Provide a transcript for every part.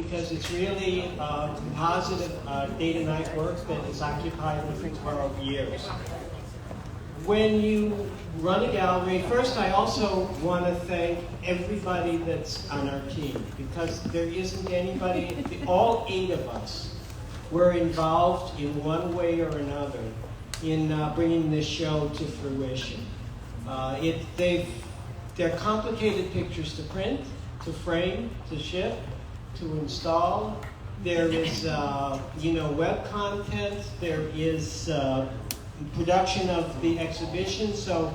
because it's really a composite of day-to-night work that has occupied me for 12 years. When you run a gallery, first I also want to thank everybody that's on our team, because there isn't anybody, all 8 of us were involved in one way or another in bringing this show to fruition. They're complicated pictures to print, to frame, to ship, to install. There is, web content. There is production of the exhibition. So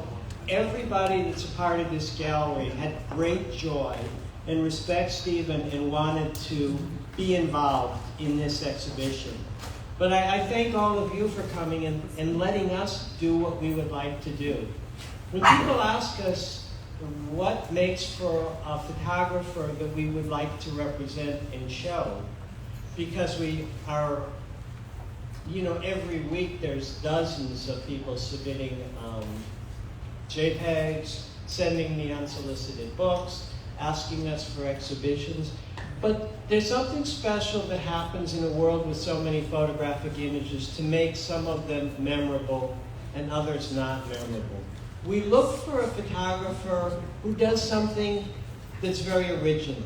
everybody that's a part of this gallery had great joy and respect Stephen and wanted to be involved in this exhibition. But I thank all of you for coming and letting us do what we would like to do. When people ask us what makes for a photographer that we would like to represent and show, because we are, every week there's dozens of people submitting JPEGs, sending me unsolicited books, asking us for exhibitions. But there's something special that happens in a world with so many photographic images to make some of them memorable and others not memorable. We look for a photographer who does something that's very original,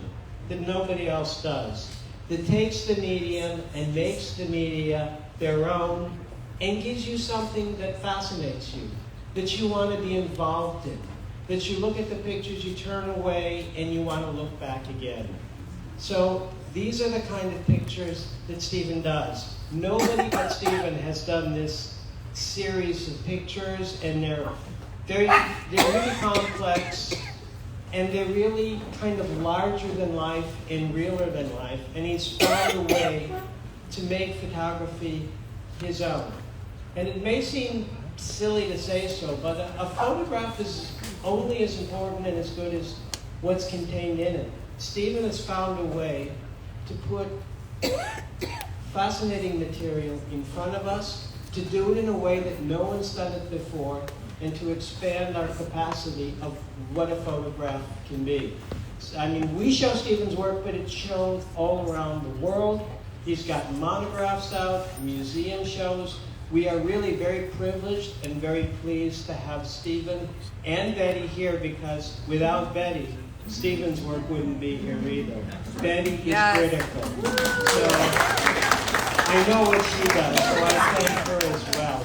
that nobody else does, that takes the medium and makes the media their own and gives you something that fascinates you, that you want to be involved in, that you look at the pictures, you turn away, and you want to look back again. So these are the kind of pictures that Stephen does. Nobody but Stephen has done this series of pictures, and they're really complex, and they're really kind of larger than life and realer than life, and he's found a way to make photography his own. And it may seem silly to say so, but a photograph is only as important and as good as what's contained in it. Stephen has found a way to put fascinating material in front of us, to do it in a way that no one's done it before, and to expand our capacity of what a photograph can be. I mean, we show Stephen's work, but it's shown all around the world. He's got monographs out, museum shows. We are really very privileged and very pleased to have Stephen and Betty here, because without Betty, Stephen's work wouldn't be here either. Betty is critical. So I know what she does, so I thank her as well.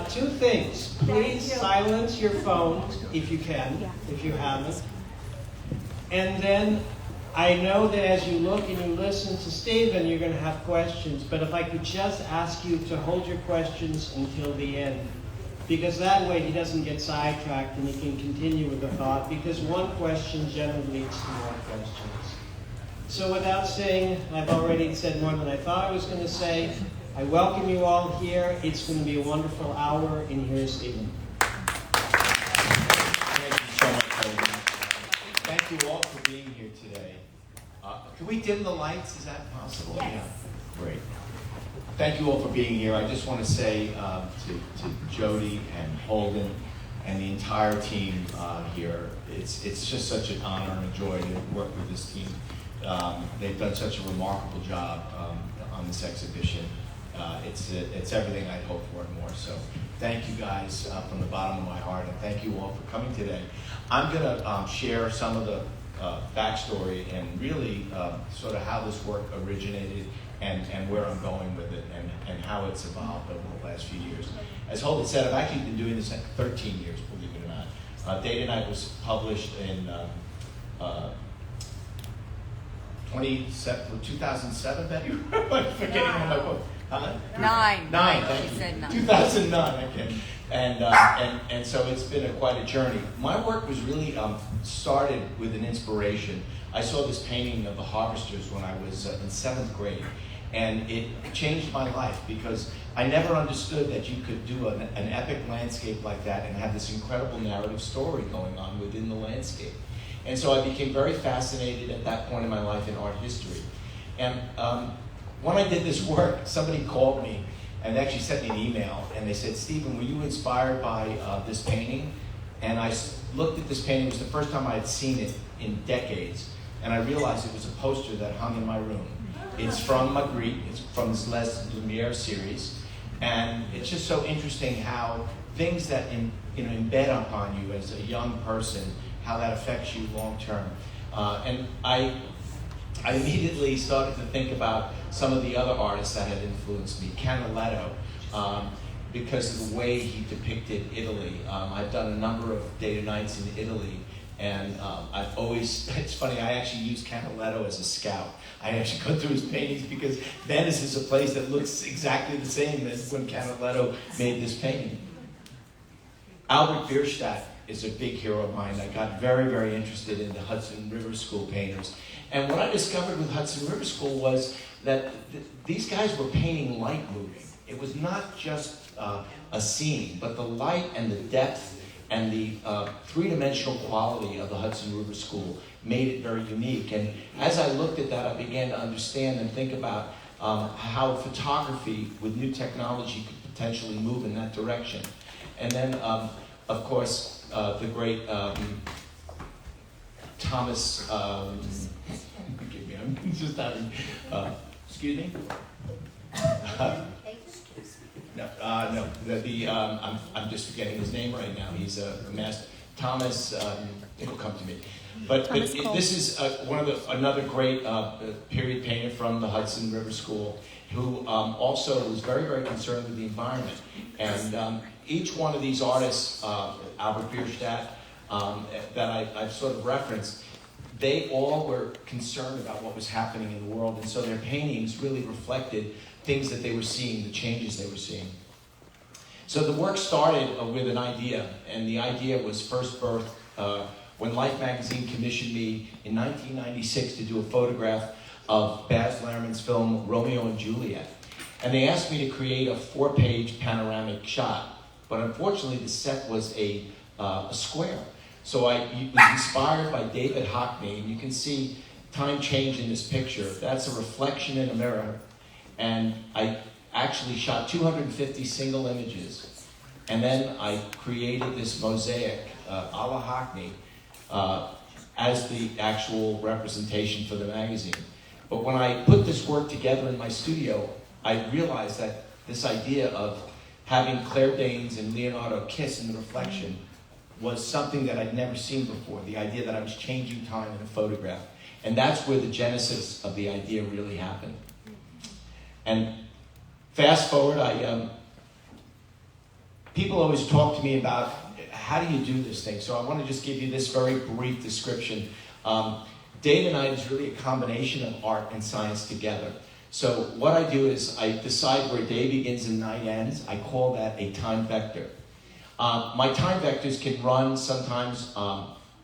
2 things. Please silence your phones if you can, if you haven't. And then I know that as you look and you listen to Stephen, you're going to have questions. But if I could just ask you to hold your questions until the end, because that way he doesn't get sidetracked and he can continue with the thought, because one question generally leads to more questions. So without saying, I've already said more than I thought I was going to say, I welcome you all here. It's going to be a wonderful hour, and here's Stephen. Thank you so much, Holden. Thank you all for being here today. Can we dim the lights? Is that possible? Yes. Yeah. Great. Thank you all for being here. I just want to say to Jody and Holden and the entire team here, it's just such an honor and a joy to work with this team. They've done such a remarkable job on this exhibition. It's everything I'd hoped for and more. So thank you guys from the bottom of my heart, and thank you all for coming today. I'm going to share some of the backstory and really sort of how this work originated and where I'm going with it and how it's evolved over the last few years. As Holden said, I've actually been doing this 13 years, believe it or not. Day to Night was published in 2007, Betty? I'm forgetting all my book. Huh? 9. Thank She you. said 9. 2009, okay. And so it's been quite a journey. My work was really started with an inspiration. I saw this painting of the harvesters when I was in 7th grade, and it changed my life because I never understood that you could do an epic landscape like that and have this incredible narrative story going on within the landscape. And so I became very fascinated at that point in my life in art history. And when I did this work, somebody called me and actually sent me an email, and they said, "Stephen, were you inspired by this painting?" And I looked at this painting. It was the first time I had seen it in decades, and I realized it was a poster that hung in my room. It's from Magritte. It's from this Les Lumiere series. And it's just so interesting how things that embed upon you as a young person, how that affects you long term. And I immediately started to think about some of the other artists that had influenced me. Canaletto, because of the way he depicted Italy. I've done a number of day to nights in Italy, and I've always, it's funny, I actually use Canaletto as a scout. I actually go through his paintings because Venice is a place that looks exactly the same as when Canaletto made this painting. Albert Bierstadt is a big hero of mine. I got very, very interested in the Hudson River School painters. And what I discovered with Hudson River School was that these guys were painting light moving. It was not just a scene, but the light and the depth and the three-dimensional quality of the Hudson River School made it very unique. And as I looked at that, I began to understand and think about how photography with new technology could potentially move in that direction. And then, of course, the great Thomas, forgive me, I'm just having, excuse me? No, I'm just forgetting his name right now. He's a master. Thomas, it'll come to me. But this is another great period painter from the Hudson River School who also was very, very concerned with the environment. And each one of these artists, Albert Bierstadt, that I've sort of referenced, they all were concerned about what was happening in the world. And so their paintings really reflected things that they were seeing, the changes they were seeing. So the work started with an idea, and the idea was first birthed when Life magazine commissioned me in 1996 to do a photograph of Baz Luhrmann's film Romeo and Juliet. And they asked me to create a 4-page panoramic shot, but unfortunately the set was a square. So I was inspired by David Hockney, and you can see time change in this picture. That's a reflection in a mirror. And I actually shot 250 single images. And then I created this mosaic, a la Hockney, as the actual representation for the magazine. But when I put this work together in my studio, I realized that this idea of having Claire Danes and Leonardo kiss in the reflection was something that I'd never seen before, the idea that I was changing time in a photograph. And that's where the genesis of the idea really happened. And fast forward, people always talk to me about how do you do this thing? So I want to just give you this very brief description. Day to night is really a combination of art and science together. So what I do is I decide where day begins and night ends. I call that a time vector. My time vectors can run sometimes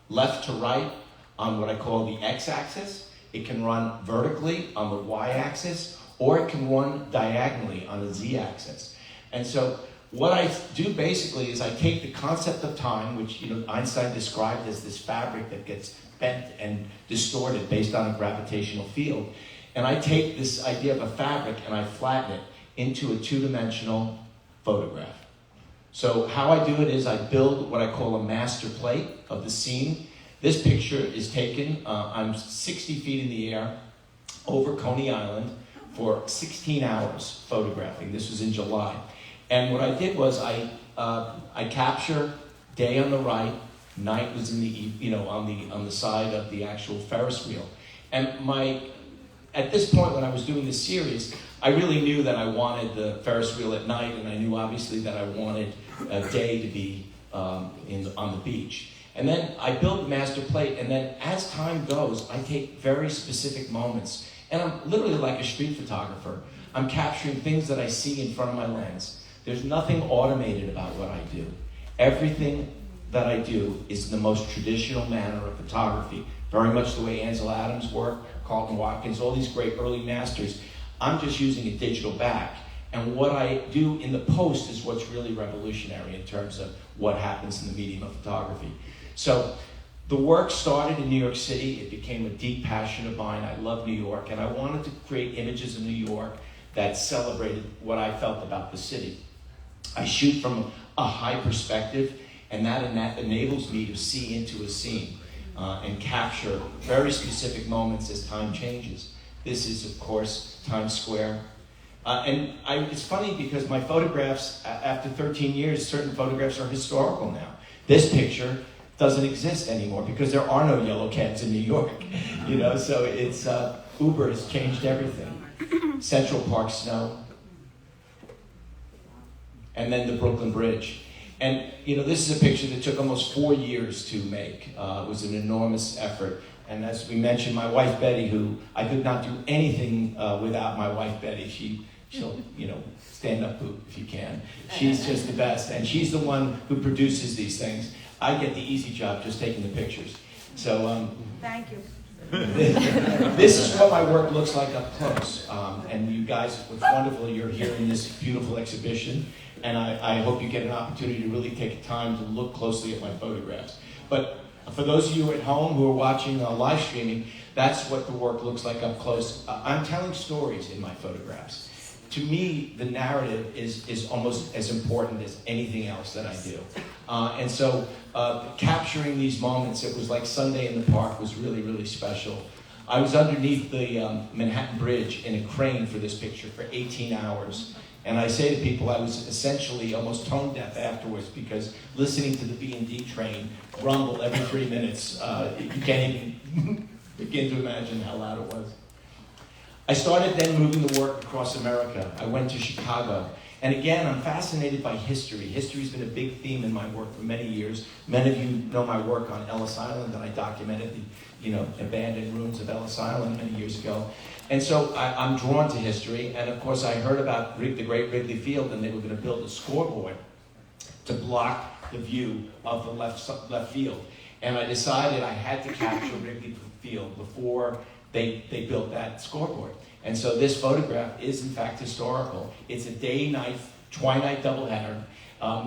left to right on what I call the x-axis. It can run vertically on the y-axis, or it can run diagonally on the z-axis. And so what I do basically is I take the concept of time, which Einstein described as this fabric that gets bent and distorted based on a gravitational field, and I take this idea of a fabric and I flatten it into a two-dimensional photograph. So how I do it is I build what I call a master plate of the scene. This picture is taken, I'm 60 feet in the air over Coney Island for 16 hours photographing. This was in July. And what I did was I capture day on the right, night was in the on the side of the actual Ferris wheel. And at this point when I was doing this series, I really knew that I wanted the Ferris wheel at night, and I knew obviously that I wanted a day to be on the beach. And then I build the master plate, and then as time goes, I take very specific moments. And I'm literally like a street photographer. I'm capturing things that I see in front of my lens. There's nothing automated about what I do. Everything that I do is the most traditional manner of photography, very much the way Ansel Adams worked, Carlton Watkins, all these great early masters. I'm just using a digital back. And what I do in the post is what's really revolutionary in terms of what happens in the medium of photography. So the work started in New York City. It became a deep passion of mine. I love New York, and I wanted to create images of New York that celebrated what I felt about the city. I shoot from a high perspective, and that enables me to see into a scene and capture very specific moments as time changes. This is, of course, Times Square. It's funny because my photographs, after 13 years, certain photographs are historical now. This picture doesn't exist anymore because there are no yellow cabs in New York. So it's Uber has changed everything. Central Park snow. And then the Brooklyn Bridge. And, this is a picture that took almost 4 years to make. It was an enormous effort. And as we mentioned, my wife, Betty, who I could not do anything without my wife, Betty. She'll, stand up if you can. She's just the best. And she's the one who produces these things. I get the easy job just taking the pictures. So, thank you. This is what my work looks like up close. And you guys, what's wonderful, you're here in this beautiful exhibition. And I hope you get an opportunity to really take time to look closely at my photographs. But for those of you at home who are watching live streaming, that's what the work looks like up close. I'm telling stories in my photographs. To me, the narrative is almost as important as anything else that I do. And so capturing these moments, it was like Sunday in the Park was really, really special. I was underneath the Manhattan Bridge in a crane for this picture for 18 hours. And I say to people, I was essentially almost tone deaf afterwards because listening to the B&D train rumble every 3 minutes, you can't even begin to imagine how loud it was. I started then moving the work across America. I went to Chicago. And again, I'm fascinated by history. History's been a big theme in my work for many years. Many of you know my work on Ellis Island, and I documented the abandoned ruins of Ellis Island many years ago. And so I'm drawn to history. And of course, I heard about the great Wrigley Field, and they were going to build a scoreboard to block the view of the left field. And I decided I had to capture Wrigley Field before they built that scoreboard. And so this photograph is in fact historical. It's a day-night, twilight doubleheader,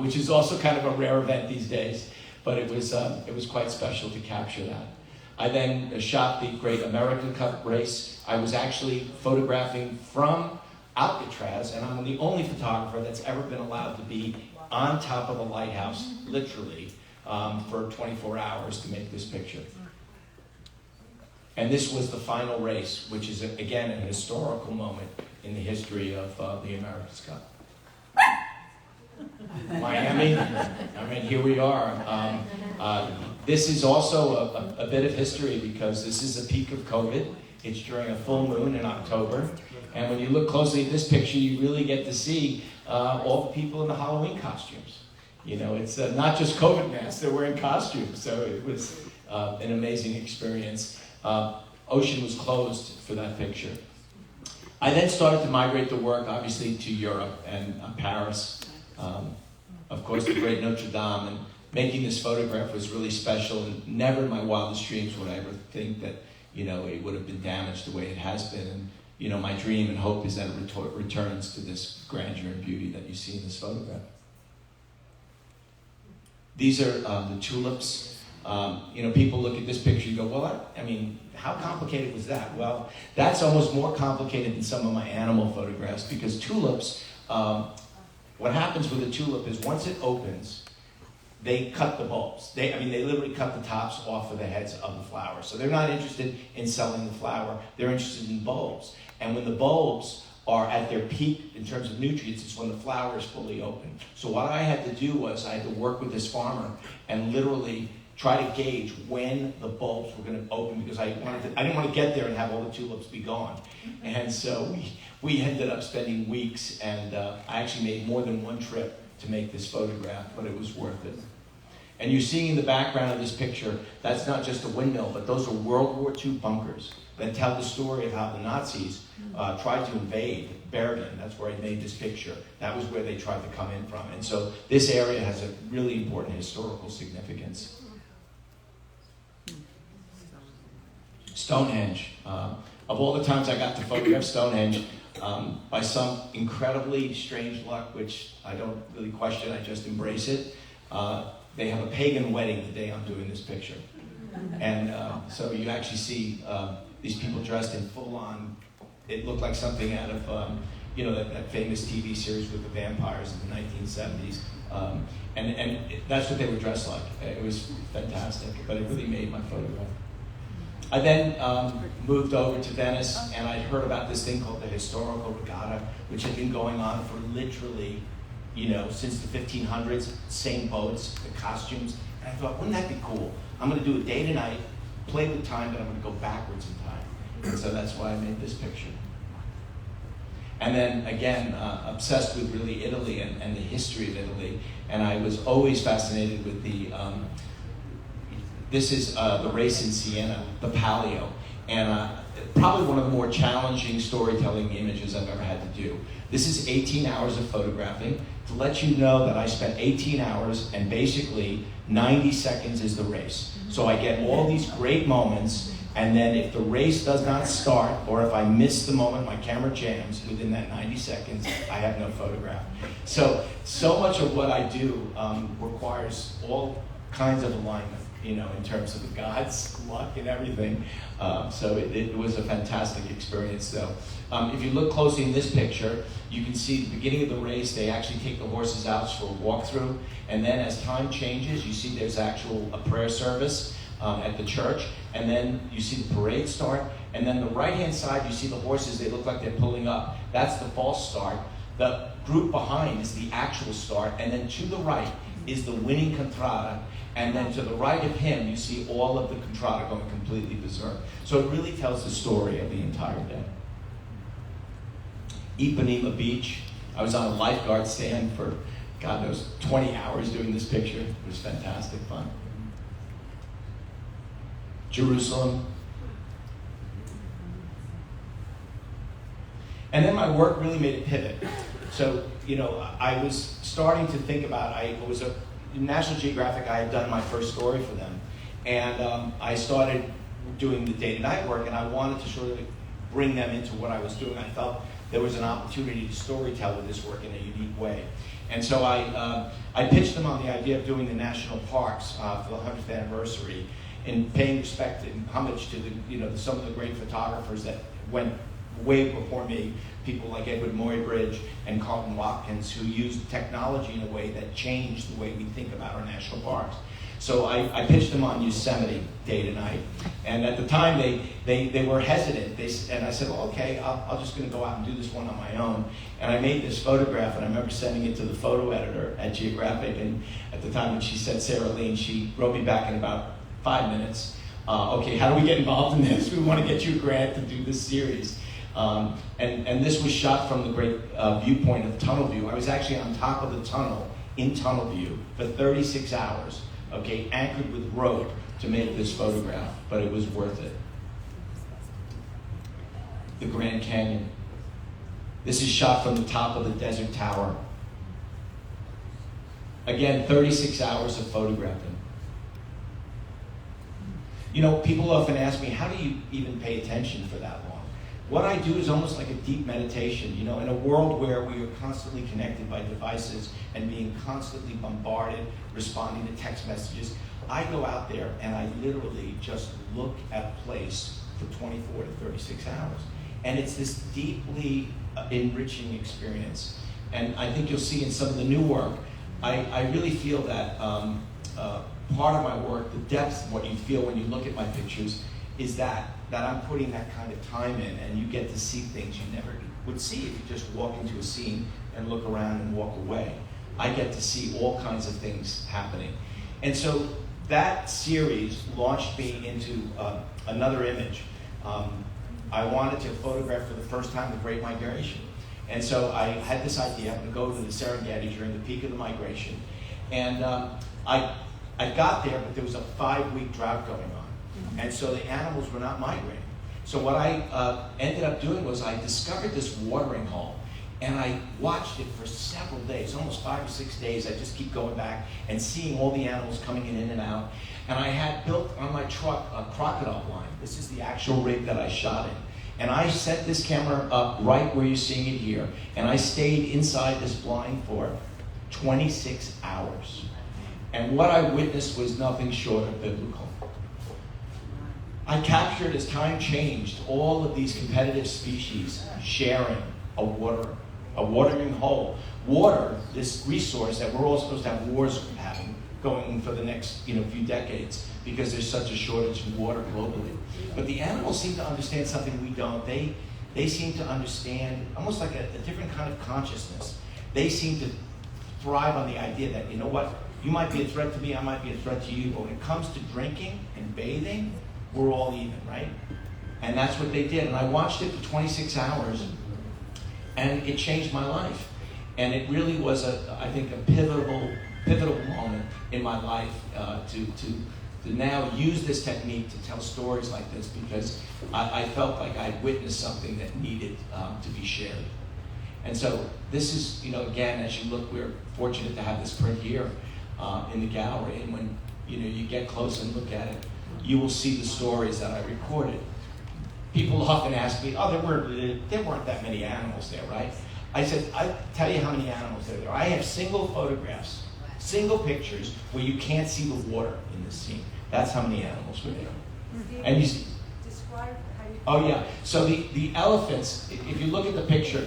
which is also kind of a rare event these days, but it was quite special to capture that. I then shot the Great American Cup race. I was actually photographing from Alcatraz, and I'm the only photographer that's ever been allowed to be on top of a lighthouse, literally, for 24 hours to make this picture. And this was the final race, which is, again, an historical moment in the history of the America's Cup. Miami, here we are. This is also a bit of history because this is a peak of COVID. It's during a full moon in October. And when you look closely at this picture, you really get to see all the people in the Halloween costumes. It's not just COVID masks, they're wearing costumes. So it was an amazing experience. Ocean was closed for that picture. I then started to migrate the work, obviously, to Europe and Paris. Of course, the great Notre Dame. And making this photograph was really special. And never in my wildest dreams would I ever think that, it would have been damaged the way it has been. And, my dream and hope is that it returns to this grandeur and beauty that you see in this photograph. These are the tulips. People look at this picture and go, well, how complicated was that? Well, that's almost more complicated than some of my animal photographs because tulips, what happens with a tulip is once it opens, they cut the bulbs. They literally cut the tops off of the heads of the flower. So they're not interested in selling the flower. They're interested in bulbs. And when the bulbs are at their peak in terms of nutrients, it's when the flower is fully open. So what I had to do was I had to work with this farmer and literally try to gauge when the bulbs were going to open because I didn't want to get there and have all the tulips be gone. And so we ended up spending weeks, and I actually made more than one trip to make this photograph, but it was worth it. And you're seeing in the background of this picture, that's not just a windmill, but those are World War II bunkers that tell the story of how the Nazis tried to invade Bergen. That's where I made this picture. That was where they tried to come in from. And so this area has a really important historical significance. Stonehenge. Of all the times I got to photograph Stonehenge, by some incredibly strange luck, which I don't really question, I just embrace it, they have a pagan wedding the day I'm doing this picture. And so you actually see these people dressed in full-on, it looked like something out of, that famous TV series with the vampires in the 1970s. And that's what they were dressed like. It was fantastic, but it really made my photograph. I then moved over to Venice, and I'd heard about this thing called the historical regatta, which had been going on for literally, since the 1500s, same boats, the costumes. And I thought, wouldn't that be cool? I'm going to do a day to night, play with time, but I'm going to go backwards in time. And so that's why I made this picture. And then again, obsessed with really Italy and the history of Italy. And I was always fascinated with this is the race in Siena, the Palio. And probably one of the more challenging storytelling images I've ever had to do. This is 18 hours of photographing to let you know that I spent 18 hours and basically 90 seconds is the race. So I get all these great moments, and then if the race does not start, or if I miss the moment my camera jams within that 90 seconds, I have no photograph. So much of what I do requires all kinds of alignment, in terms of the gods, luck, and everything. So it was a fantastic experience, though. If you look closely in this picture, you can see the beginning of the race, they actually take the horses out for a walkthrough, and then as time changes, you see there's a prayer service at the church, and then you see the parade start, and then the right-hand side, you see the horses, they look like they're pulling up. That's the false start. The group behind is the actual start, and then to the right is the winning contrada, and then to the right of him, you see all of the contrada going completely berserk. So it really tells the story of the entire day. Ipanema Beach. I was on a lifeguard stand for, God knows, 20 hours doing this picture. It was fantastic fun. Jerusalem. And then my work really made a pivot. So, I was starting to think about, it was a National Geographic, I had done my first story for them. And I started doing the day-to-night work, and I wanted to sort of bring them into what I was doing. I felt there was an opportunity to storytell with this work in a unique way. And so I pitched them on the idea of doing the national parks for the 100th anniversary, and paying respect and homage to some of the great photographers that went way before me, people like Edward Muybridge and Carlton Watkins, who used technology in a way that changed the way we think about our national parks. So I pitched them on Yosemite day to night, and at the time they were hesitant. And I said, well, okay, I'm just going to go out and do this one on my own. And I made this photograph, and I remember sending it to the photo editor at Geographic. And at the time when she said Sarah Lean, she wrote me back in about 5 minutes. Okay, how do we get involved in this? We want to get you a grant to do this series. And this was shot from the great viewpoint of tunnel view. I was actually on top of the tunnel in tunnel view for 36 hours. Okay, anchored with rope to make this photograph, but it was worth it. The Grand Canyon. This is shot from the top of the Desert Tower. Again, 36 hours of photographing. People often ask me, how do you even pay attention for that long? What I do is almost like a deep meditation, in a world where we are constantly connected by devices and being constantly bombarded, responding to text messages. I go out there and I literally just look at a place for 24 to 36 hours. And it's this deeply enriching experience. And I think you'll see in some of the new work, I really feel that part of my work, the depth of what you feel when you look at my pictures, is that I'm putting that kind of time in, and you get to see things you never would see if you just walk into a scene and look around and walk away. I get to see all kinds of things happening. And so that series launched me into another image. I wanted to photograph for the first time the Great Migration. And so I had this idea, I'm going to go to the Serengeti during the peak of the migration. And I got there, but there was a 5-week drought going on. And so the animals were not migrating. So what I ended up doing was I discovered this watering hole, and I watched it for several days, almost 5 or 6 days. I just keep going back and seeing all the animals coming in and out. And I had built on my truck a crocodile blind. This is the actual rig that I shot in. And I set this camera up right where you're seeing it here. And I stayed inside this blind for 26 hours. And what I witnessed was nothing short of biblical. I captured, as time changed, all of these competitive species sharing a watering hole. Water, this resource that we're all supposed to have wars having going for the next few decades because there's such a shortage of water globally. But the animals seem to understand something we don't. They seem to understand almost like a different kind of consciousness. They seem to thrive on the idea that, you know what, you might be a threat to me, I might be a threat to you, but when it comes to drinking and bathing, we're all even, right? And that's what they did. And I watched it for 26 hours, and it changed my life. And it really was, I think, a pivotal moment in my life to now use this technique to tell stories like this, because I felt like I'd witnessed something that needed to be shared. And so this is, again, as you look, we're fortunate to have this print here in the gallery. And when you get close and look at it, you will see the stories that I recorded. People often ask me, oh, there weren't that many animals there, right? I said, I tell you how many animals there are. I have single photographs, single pictures where you can't see the water in the scene. That's how many animals were there. And you see, describe how you... Oh yeah, so the elephants, if you look at the picture,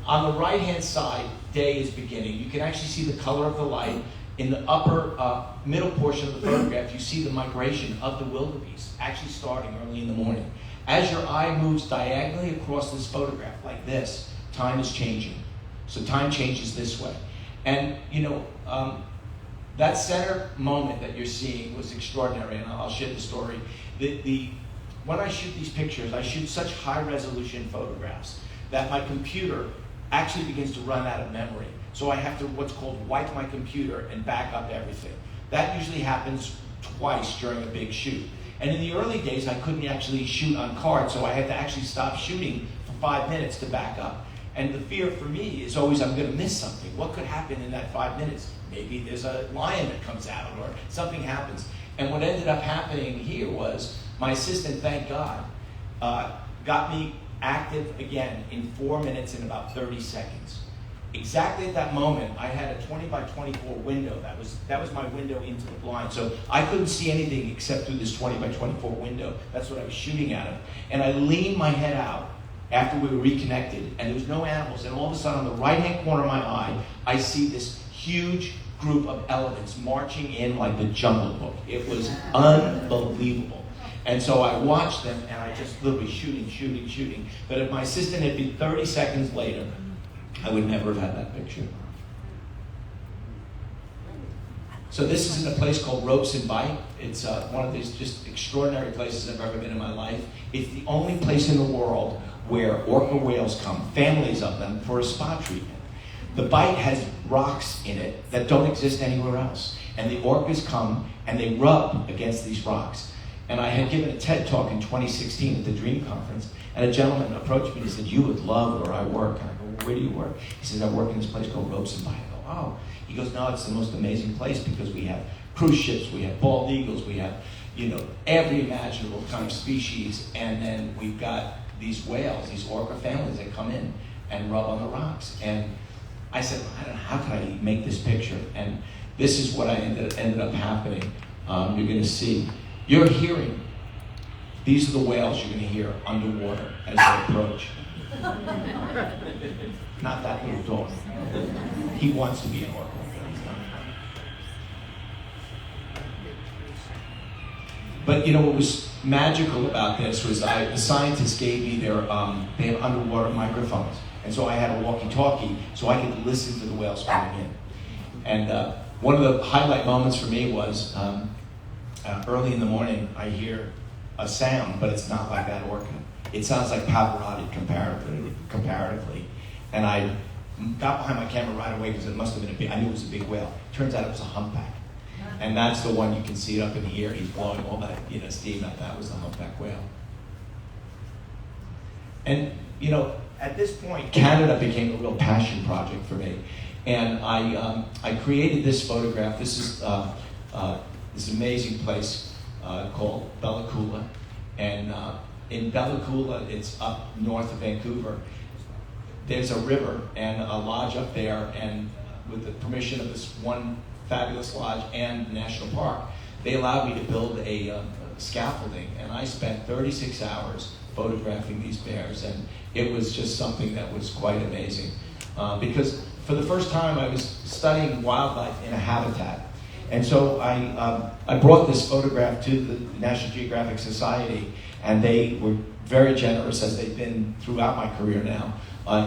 on the right-hand side, day is beginning. You can actually see the color of the light. In the upper middle portion of the photograph, you see the migration of the wildebeest, actually starting early in the morning. As your eye moves diagonally across this photograph, like this, time is changing. So time changes this way. And, that center moment that you're seeing was extraordinary, and I'll share the story. When I shoot these pictures, I shoot such high-resolution photographs that my computer actually begins to run out of memory. So I have to, what's called, wipe my computer and back up everything. That usually happens twice during a big shoot. And in the early days, I couldn't actually shoot on card, so I had to actually stop shooting for 5 minutes to back up. And the fear for me is always I'm going to miss something. What could happen in that 5 minutes? Maybe there's a lion that comes out or something happens. And what ended up happening here was my assistant, thank God, got me active again in 4 minutes and about 30 seconds. Exactly at that moment, I had a 20 by 24 window. That was my window into the blind. So I couldn't see anything except through this 20 by 24 window. That's what I was shooting out of. And I leaned my head out after we were reconnected, and there was no animals. And all of a sudden, on the right-hand corner of my eye, I see this huge group of elephants marching in like the Jungle Book. It was unbelievable. And so I watched them, and I just literally shooting. But if my assistant had been 30 seconds later, I would never have had that picture. So this is in a place called Ropes and Bite. It's one of these just extraordinary places I've ever been in my life. It's the only place in the world where orca whales come, families of them, for a spa treatment. The Bite has rocks in it that don't exist anywhere else. And the orcas come and they rub against these rocks. And I had given a TED talk in 2016 at the Dream Conference, and a gentleman approached me and he said, "You would love where I work." And I go, "Where do you work?" He says, "I work in this place called Ropes and Bite." I go, "Oh." He goes, "No, it's the most amazing place because we have cruise ships, we have bald eagles, we have, every imaginable kind of species, and then we've got these whales, these orca families that come in and rub on the rocks." And I said, "I don't know, how can I make this picture?" And this is what ended up happening. You're going to see. You're hearing. These are the whales you're going to hear underwater as they approach. Not that little dog. He wants to be an orca. But what was magical about this was the scientists gave me they have underwater microphones. And so I had a walkie-talkie so I could listen to the whales coming in. And one of the highlight moments for me was early in the morning, I hear a sound, but it's not like that orca. It sounds like Pavarotti comparatively. And I got behind my camera right away because it must have been I knew it was a big whale. Turns out it was a humpback. And that's the one you can see it up in the air. He's blowing all that steam out. That was the humpback whale. And at this point, Canada became a real passion project for me. And I created this photograph. This is this amazing place called Bella Coola. And in Bella Coola, it's up north of Vancouver. There's a river and a lodge up there, and with the permission of this one fabulous lodge and national park, they allowed me to build a scaffolding, and I spent 36 hours photographing these bears, and it was just something that was quite amazing. Because for the first time I was studying wildlife in a habitat, And so I brought this photograph to the National Geographic Society, and they were very generous, as they've been throughout my career now,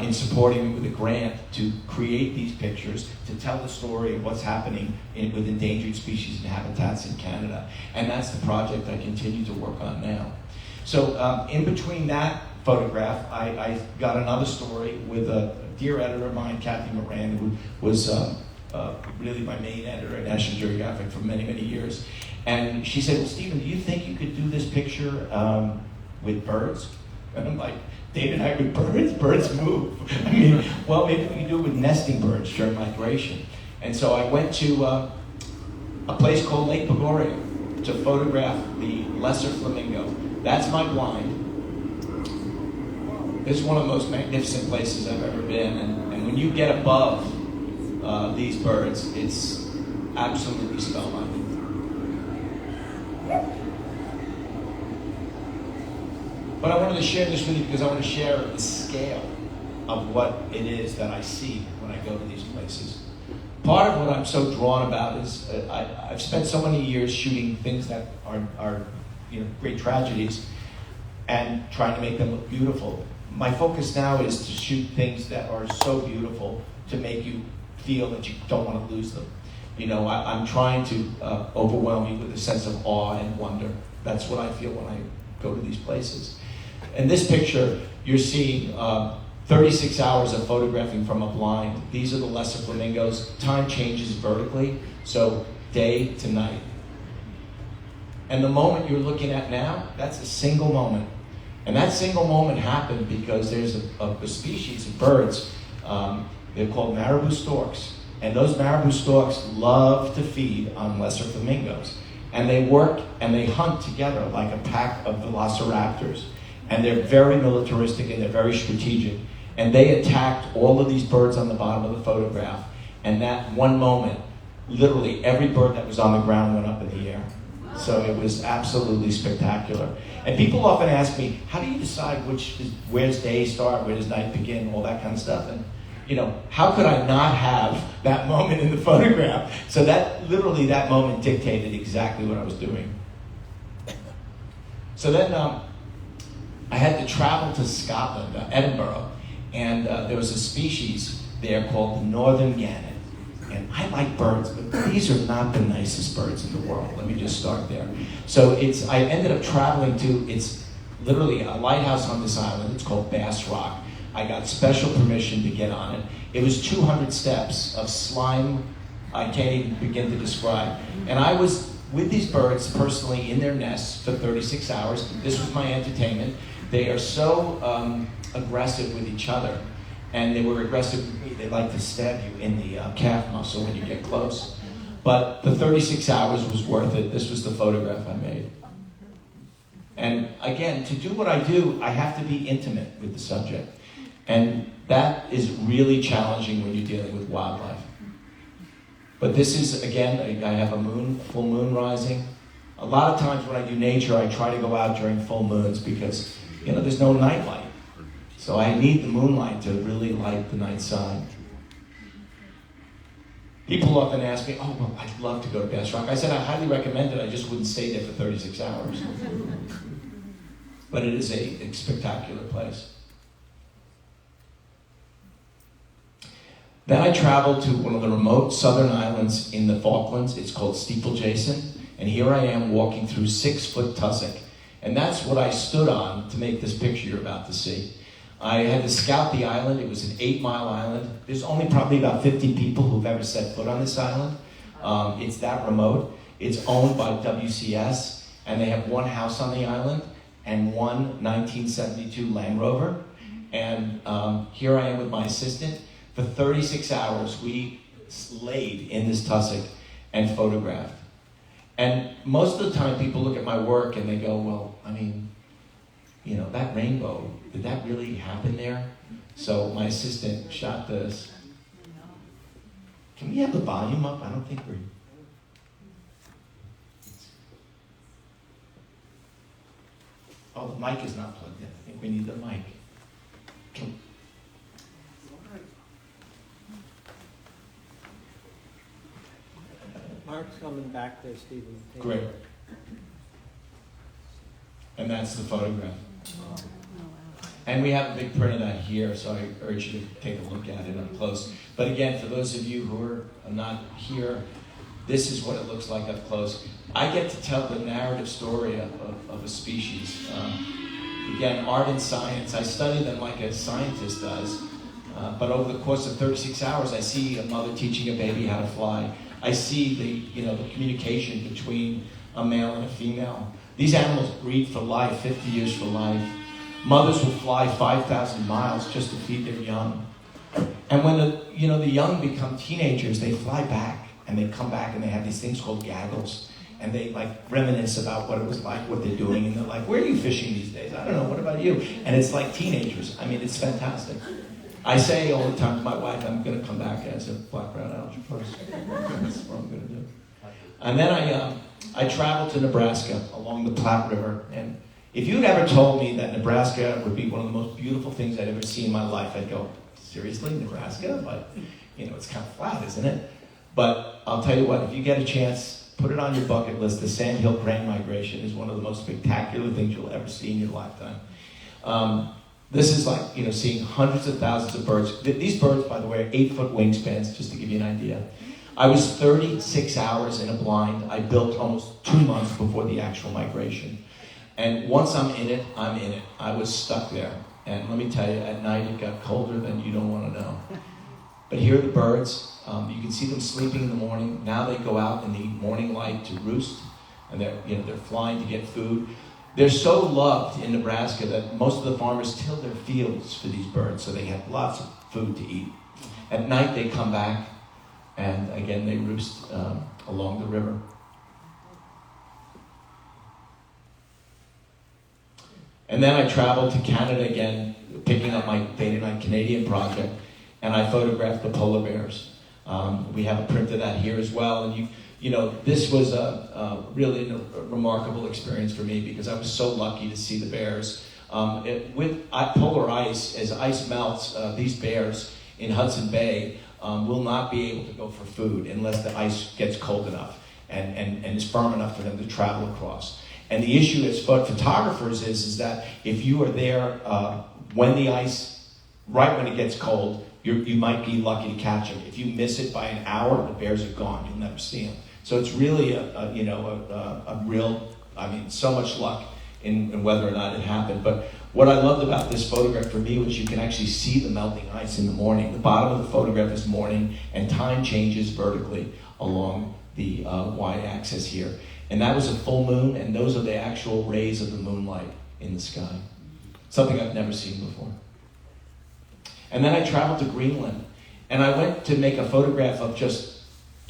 in supporting me with a grant to create these pictures, to tell the story of what's happening with endangered species and habitats in Canada. And that's the project I continue to work on now. So in between that photograph, I got another story with a dear editor of mine, Kathy Moran, who was really my main editor at National Geographic for many, many years. And she said, well, Stephen, do you think you could do this picture with birds? And I'm like, David, I with birds? Birds move. I mean, well, maybe we can do it with nesting birds during migration. And so I went to a place called Lake Pagoria to photograph the lesser flamingo. That's my blind. This is one of the most magnificent places I've ever been. And when you get above these birds, it's absolutely spellbinding. But I wanted to share this with you because I want to share the scale of what it is that I see when I go to these places. Part of what I'm so drawn about is I've spent so many years shooting things that are great tragedies and trying to make them look beautiful. My focus now is to shoot things that are so beautiful to make you feel that you don't want to lose them. I'm trying to overwhelm you with a sense of awe and wonder. That's what I feel when I go to these places. In this picture, you're seeing 36 hours of photographing from a blind. These are the lesser flamingos. Time changes vertically, so day to night. And the moment you're looking at now, that's a single moment. And that single moment happened because there's a species of birds, they're called marabou storks. And those marabou storks love to feed on lesser flamingos. And they work and they hunt together like a pack of velociraptors. And they're very militaristic and they're very strategic. And they attacked all of these birds on the bottom of the photograph. And that one moment, literally every bird that was on the ground went up in the air. So it was absolutely spectacular. And people often ask me, how do you decide where's day start, where does night begin, all that kind of stuff? And how could I not have that moment in the photograph? So literally that moment dictated exactly what I was doing. So then I had to travel to Scotland, Edinburgh, and there was a species there called the northern gannet. And I like birds, but these are not the nicest birds in the world. Let me just start there. So I ended up traveling it's literally a lighthouse on this island. It's called Bass Rock. I got special permission to get on it. It was 200 steps of slime I can't even begin to describe. And I was with these birds personally in their nests for 36 hours. This was my entertainment. They are so aggressive with each other. And they were aggressive with me. They like to stab you in the calf muscle when you get close. But the 36 hours was worth it. This was the photograph I made. And again, to do what I do, I have to be intimate with the subject. And that is really challenging when you're dealing with wildlife. But this is, again, I have a full moon rising. A lot of times when I do nature, I try to go out during full moons because, there's no night light. So I need the moonlight to really light the night side. People often ask me, oh, well, I'd love to go to Bass Rock. I said, I highly recommend it. I just wouldn't stay there for 36 hours. But it is a spectacular place. Then I traveled to one of the remote southern islands in the Falklands. It's called Steeple-Jason. And here I am walking through 6-foot tussock. And that's what I stood on to make this picture you're about to see. I had to scout the island. It was an 8-mile island. There's only probably about 50 people who've ever set foot on this island. It's that remote. It's owned by WCS, and they have one house on the island and one 1972 Land Rover. And here I am with my assistant. For 36 hours, we laid in this tussock and photographed. And most of the time, people look at my work and they go, well, that rainbow, did that really happen there? So my assistant shot this. Can we have the volume up? I don't think we're... Oh, the mic is not plugged in. I think we need the mic. Mark's coming back there, Stephen. Great. And that's the photograph. And we have a big print of that here, so I urge you to take a look at it up close. But again, for those of you who are not here, this is what it looks like up close. I get to tell the narrative story of a species. Again, art and science, I study them like a scientist does. But over the course of 36 hours, I see a mother teaching a baby how to fly. I see the communication between a male and a female. These animals breed for life, 50 years for life. Mothers will fly 5,000 miles just to feed their young. And when the young become teenagers, they fly back and they come back and they have these things called gaggles. And they reminisce about what it was like, what they're doing. And they're like, where are you fishing these days? I don't know, what about you? And it's like teenagers. I mean, it's fantastic. I say all the time to my wife, I'm going to come back as a black-brown algae first. That's what I'm going to do. And then I traveled to Nebraska along the Platte River. And if you'd ever told me that Nebraska would be one of the most beautiful things I'd ever seen in my life, I'd go, seriously, Nebraska? But, it's kind of flat, isn't it? But I'll tell you what, if you get a chance, put it on your bucket list. The sandhill crane migration is one of the most spectacular things you'll ever see in your lifetime. This is like, seeing hundreds of thousands of birds. These birds, by the way, are 8-foot wingspans, just to give you an idea. I was 36 hours in a blind. I built almost 2 months before the actual migration. And once I'm in it, I'm in it. I was stuck there. And let me tell you, at night it got colder than you don't want to know. But here are the birds. You can see them sleeping in the morning. Now they go out in the morning light to roost, and they're flying to get food. They're so loved in Nebraska that most of the farmers till their fields for these birds, so they have lots of food to eat. At night they come back, and again they roost along the river. And then I traveled to Canada again, picking up my Day to Night Canadian project, and I photographed the polar bears. We have a print of that here as well, and this was a really remarkable experience for me because I was so lucky to see the bears. With polar ice, as ice melts, these bears in Hudson Bay will not be able to go for food unless the ice gets cold enough and is firm enough for them to travel across. And the issue as photographers is that if you are there when the ice, right when it gets cold, you might be lucky to catch them. If you miss it by an hour, the bears are gone. You'll never see them. So it's really a real, so much luck in whether or not it happened. But what I loved about this photograph for me was you can actually see the melting ice in the morning. The bottom of the photograph is morning, and time changes vertically along the y-axis here. And that was a full moon, and those are the actual rays of the moonlight in the sky. Something I've never seen before. And then I traveled to Greenland, and I went to make a photograph of just,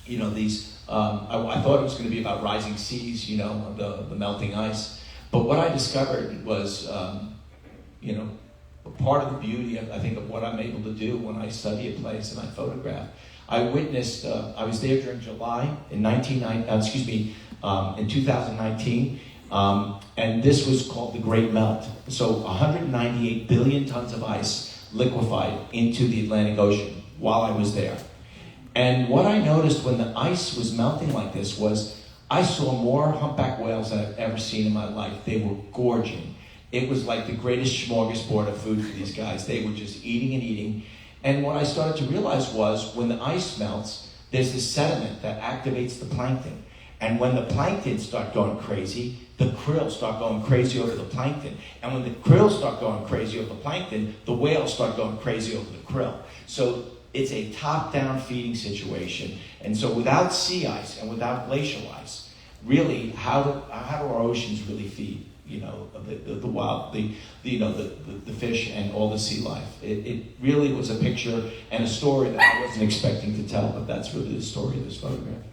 these, I thought it was going to be about rising seas, the melting ice. But what I discovered was, part of the beauty, I think, of what I'm able to do when I study a place and I photograph. I witnessed, I was there during July in 2019, and this was called the Great Melt. So 198 billion tons of ice liquefied into the Atlantic Ocean while I was there. And what I noticed when the ice was melting like this was I saw more humpback whales than I've ever seen in my life. They were gorging. It was like the greatest smorgasbord of food for these guys. They were just eating and eating. And what I started to realize was when the ice melts, there's this sediment that activates the plankton. And when the plankton start going crazy, the krill start going crazy over the plankton. And when the krill start going crazy over the plankton, the whales start going crazy over the krill. So it's a top-down feeding situation. And so without sea ice and without glacial ice, really, how do our oceans really feed? The wild, the fish and all the sea life. It really was a picture and a story that I wasn't expecting to tell, but that's really the story of this photograph.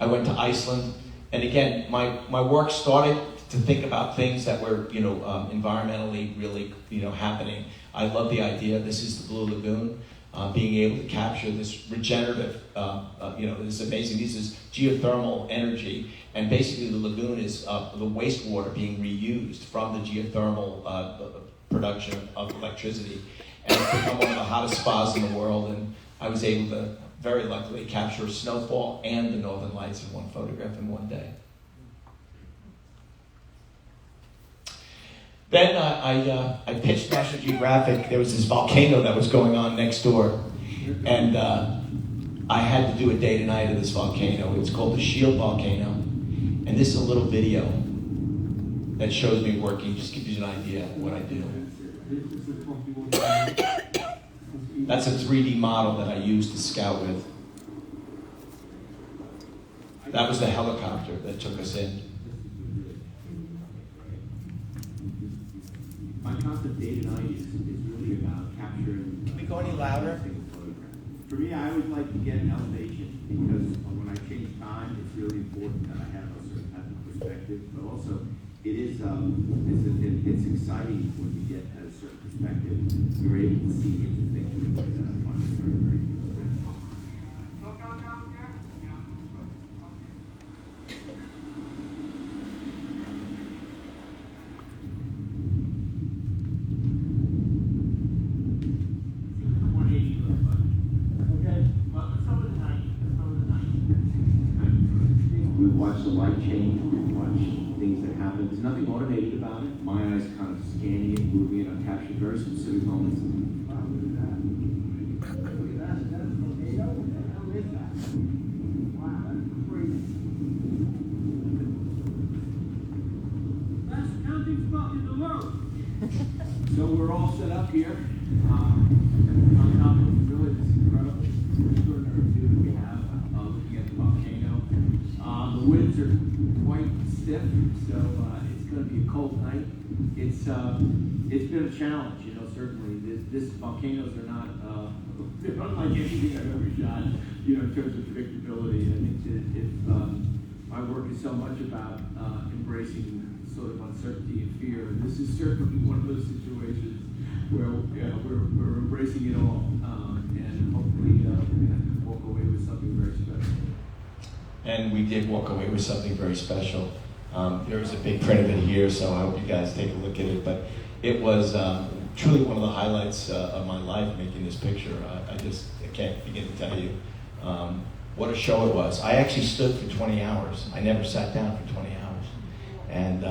I went to Iceland, and again, my work started to think about things that were, environmentally really, happening. I love the idea. This is the Blue Lagoon, being able to capture this regenerative, this is amazing. This is geothermal energy, and basically the lagoon is the wastewater being reused from the geothermal production of electricity. And it's become one of the hottest spas in the world, and I was able to very luckily capture snowfall and the northern lights in one photograph in one day. Then I pitched National Geographic. There was this volcano that was going on next door, and I had to do a day to night of this volcano. It was called the Shield Volcano, and this is a little video that shows me working, just gives you an idea of what I do. That's a 3D model that I used to scout with. That was the helicopter that took us in. My concept day to night is really about capturing. Can we go any louder? For me, I always like to get an elevation because when I change time, it's really important that I have a certain type of perspective. But also, it is it's exciting when you get a certain perspective. You're able to see into things in a way that I find very, very interesting. We watch the light change, we watch things that happen. There's nothing automated about it. My eyes kind of scanning it, moving it. I'm capturing very specific moments. Wow, look at that. Look at that. Is that a tornado? What the hell is that? Wow, that's crazy. Best counting spot in the world. So we're all set up here. On top of really this incredible extraordinary view that we have looking at the volcano. The winds are quite stiff, so it's going to be a cold night. It's been a challenge, you know. Certainly, this volcanoes are not they're unlike anything I've ever shot, you know, in terms of predictability. I think that if my work is so much about embracing sort of uncertainty and fear, this is certainly one of those situations where we're embracing it all, and hopefully we're going to walk away with something very special. And we did walk away with something very special. There is a big print of it here, so I hope you guys take a look at it. But it was truly one of the highlights of my life making this picture. I can't begin to tell you what a show it was. I actually stood for 20 hours. I never sat down for 20 hours. And,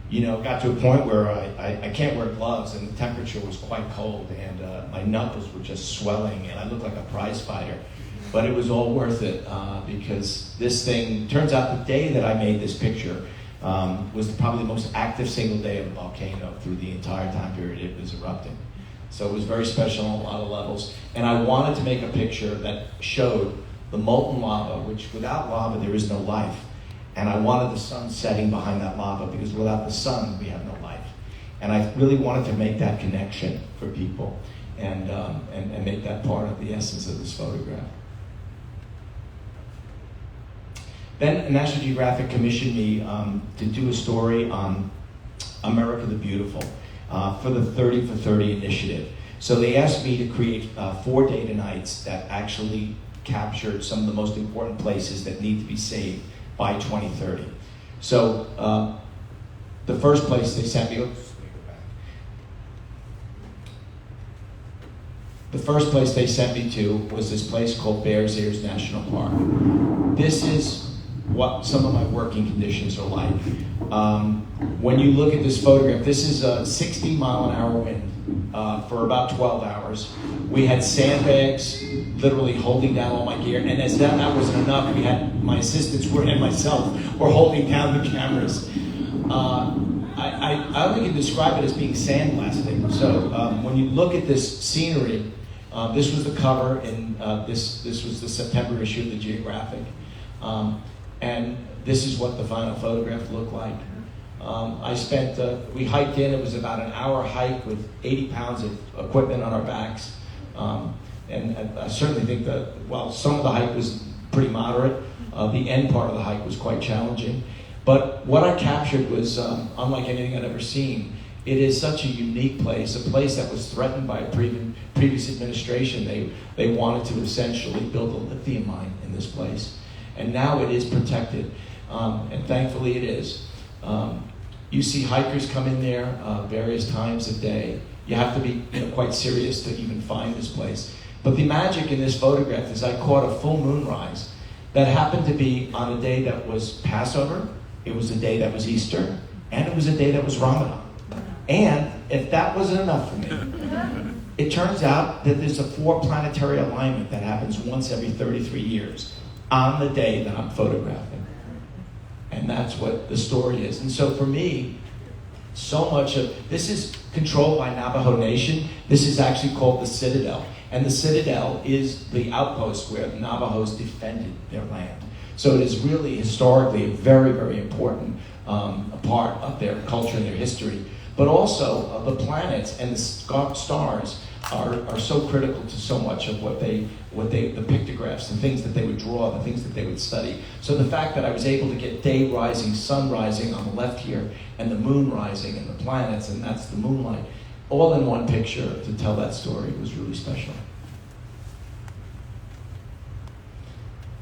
you know, got to a point where I can't wear gloves, and the temperature was quite cold, and my knuckles were just swelling, and I looked like a prize fighter. But it was all worth it because this thing, turns out the day that I made this picture was probably the most active single day of the volcano through the entire time period it was erupting. So it was very special on a lot of levels. And I wanted to make a picture that showed the molten lava, which without lava there is no life. And I wanted the sun setting behind that lava because without the sun we have no life. And I really wanted to make that connection for people and make that part of the essence of this photograph. Then National Geographic commissioned me to do a story on America the Beautiful for the 30 for 30 initiative. So they asked me to create 4 data nights that actually captured some of the most important places that need to be saved by 2030. So the first place they sent me, the first place they sent me to was this place called Bears Ears National Park. This is what some of my working conditions are like. When you look at this photograph, this is a 60-mile-an-hour wind for about 12 hours. We had sandbags literally holding down all my gear, and as that wasn't enough, we had my assistants and myself were holding down the cameras. I only can describe it as being sandblasting. So when you look at this scenery, this was the cover, and this was the September issue of the Geographic. And this is what the final photograph looked like. We hiked in, it was about an hour hike with 80 pounds of equipment on our backs. And I certainly think that while some of the hike was pretty moderate, the end part of the hike was quite challenging. But what I captured was unlike anything I'd ever seen. It is such a unique place, a place that was threatened by a previous administration. They wanted to essentially build a lithium mine in this place. And now it is protected, and thankfully it is. You see hikers come in there various times a day. You have to be quite serious to even find this place. But the magic in this photograph is I caught a full moon rise that happened to be on a day that was Passover, it was a day that was Easter, and it was a day that was Ramadan. And if that wasn't enough for me, it turns out that there's a 4 planetary alignment that happens once every 33 years on the day that I'm photographing. And that's what the story is. And so for me, so much of this is controlled by Navajo Nation. This is actually called the Citadel. And the Citadel is the outpost where the Navajos defended their land. So it is really historically a very, very important part of their culture and their history. But also the planets and the stars are so critical to so much of the pictographs, the things that they would draw, the things that they would study. So the fact that I was able to get day rising, sun rising on the left here, and the moon rising, and the planets, and that's the moonlight, all in one picture to tell that story was really special.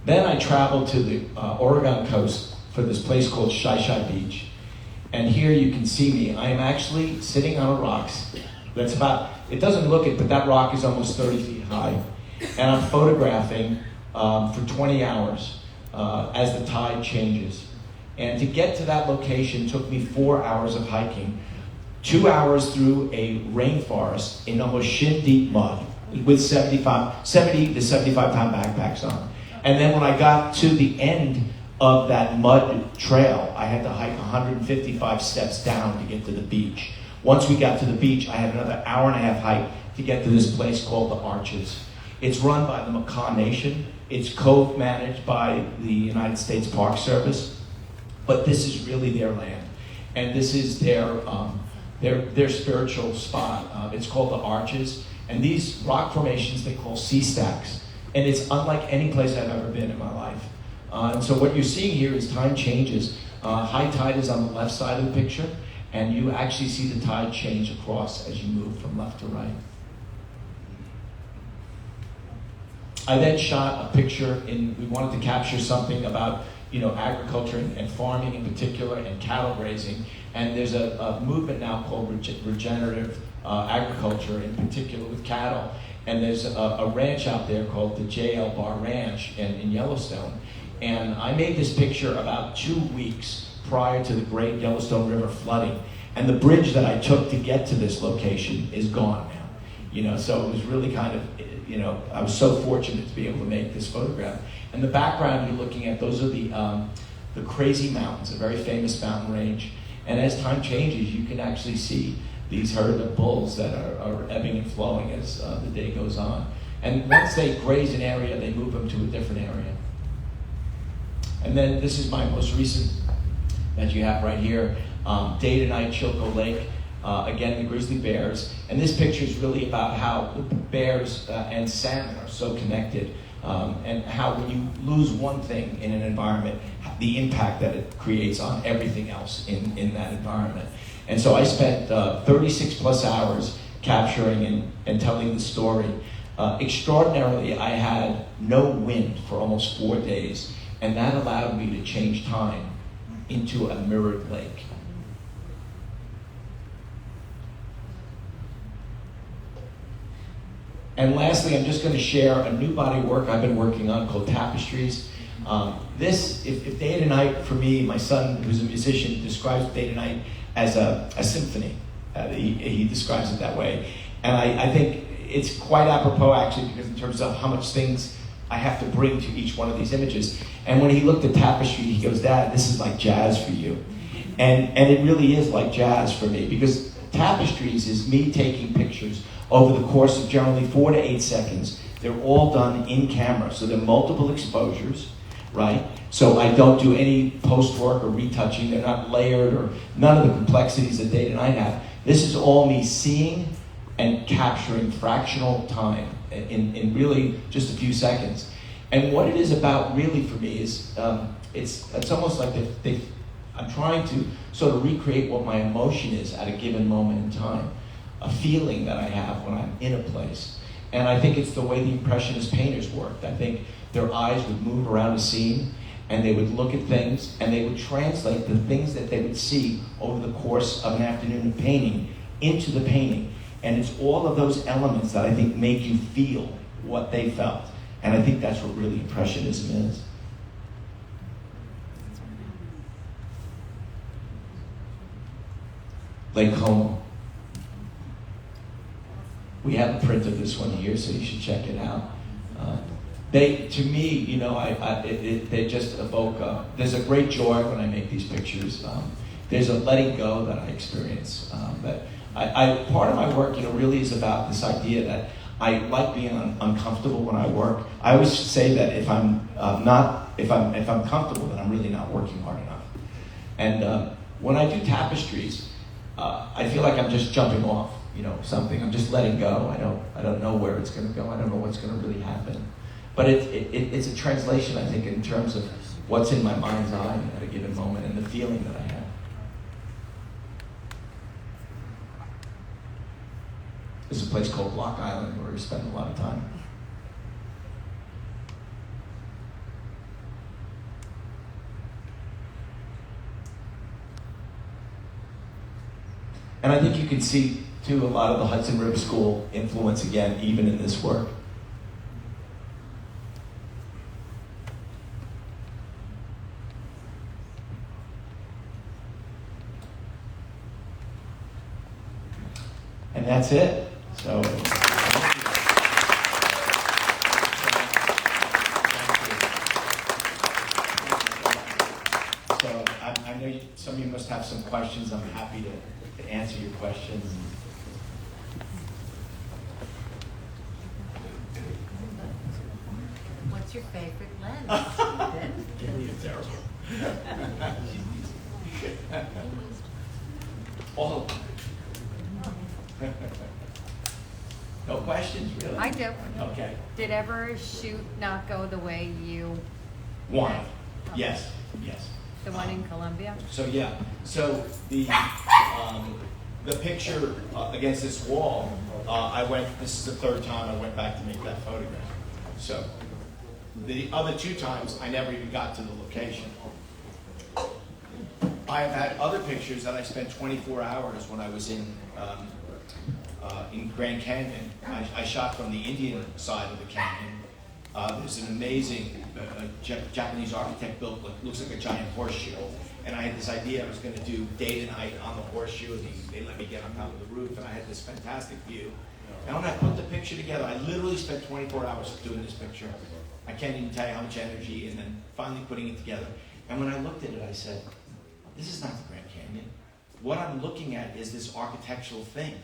Then I traveled to the Oregon coast for this place called Shai Shai Beach. And here you can see me. I am actually sitting on a rock that's about, it doesn't look it, but that rock is almost 30 feet high. And I'm photographing for 20 hours as the tide changes. And to get to that location took me 4 hours of hiking, 2 hours through a rainforest in almost shin-deep mud with 70 to 75-pound backpacks on. And then when I got to the end of that mud trail, I had to hike 155 steps down to get to the beach. Once we got to the beach, I had another hour-and-a-half hike to get to this place called the Arches. It's run by the Makah Nation. It's co-managed by the United States Park Service. But this is really their land. And this is their spiritual spot. It's called the Arches. And these rock formations they call sea stacks. And it's unlike any place I've ever been in my life. And so what you're seeing here is time changes. High tide is on the left side of the picture, and you actually see the tide change across as you move from left to right. I then shot a picture we wanted to capture something about agriculture and farming in particular, and cattle grazing. And there's a movement now called regenerative agriculture, in particular with cattle. And there's a ranch out there called the J.L. Bar Ranch in Yellowstone. And I made this picture about 2 weeks prior to the great Yellowstone River flooding. And the bridge that I took to get to this location is gone now. So it was really kind of, I was so fortunate to be able to make this photograph. And the background you're looking at, those are the Crazy Mountains, a very famous mountain range. And as time changes, you can actually see these herd of bulls that are ebbing and flowing as the day goes on. And once they graze an area, they move them to a different area. And then this is my most recent that you have right here, day to night Chilco Lake. Again, the grizzly bears. And this picture is really about how the bears and salmon are so connected, and how when you lose one thing in an environment, the impact that it creates on everything else in that environment. And so I spent 36 plus hours capturing and telling the story. Extraordinarily, I had no wind for almost 4 days, and that allowed me to change time into a mirrored lake. And lastly, I'm just going to share a new body of work I've been working on called Tapestries. If Day to Night, for me, my son, who's a musician, describes Day to Night as a symphony. He describes it that way. And I think it's quite apropos, actually, because in terms of how much things I have to bring to each one of these images. And when he looked at Tapestry, he goes, "Dad, this is like jazz for you." And it really is like jazz for me, because Tapestries is me taking pictures over the course of generally 4 to 8 seconds. They're all done in camera, so they're multiple exposures, right? So I don't do any post work or retouching. They're not layered, or none of the complexities that Day to Night have. This is all me seeing and capturing fractional time in really just a few seconds. And what it is about really for me is it's almost like I'm trying to sort of recreate what my emotion is at a given moment in time, a feeling that I have when I'm in a place. And I think it's the way the Impressionist painters worked. I think their eyes would move around a scene, and they would look at things, and they would translate the things that they would see over the course of an afternoon of painting into the painting. And it's all of those elements that I think make you feel what they felt. And I think that's what really Impressionism is. Lake Como. We have a print of this one here, so you should check it out. To me, you know, they just evoke. There's a great joy when I make these pictures. There's a letting go that I experience. Part of my work, you know, really is about this idea that I like being uncomfortable when I work. I always say that if I'm comfortable, then I'm really not working hard enough. And when I do tapestries, I feel like I'm just jumping off, you know, something. I'm just letting go. I don't know where it's going to go. I don't know what's going to really happen. But it's a translation, I think, in terms of what's in my mind's eye at a given moment and the feeling that I have. There's a place called Block Island where we spend a lot of time. And I think you can see, too, a lot of the Hudson River School influence again, even in this work. And that's it. So, I know some of you must have some questions. I'm happy to answer your questions. What's your favorite lens, Stephen? Terrible. All of them. No questions, really? I do. Okay. Did ever a shoot not go the way you One. Oh. Yes. The one in Colombia? So yeah. So the picture against this wall, this is the third time I went back to make that photograph. So the other two times I never even got to the location. I have had other pictures that I spent 24 hours when I was in Grand Canyon. I shot from the Indian side of the canyon. There's an amazing Japanese architect built what looks like a giant horseshoe. And I had this idea I was going to do day to night on the horseshoe, and they let me get on top of the roof, and I had this fantastic view. And when I put the picture together, I literally spent 24 hours doing this picture. I can't even tell you how much energy, and then finally putting it together. And when I looked at it, I said, this is not the Grand Canyon. What I'm looking at is this architectural thing.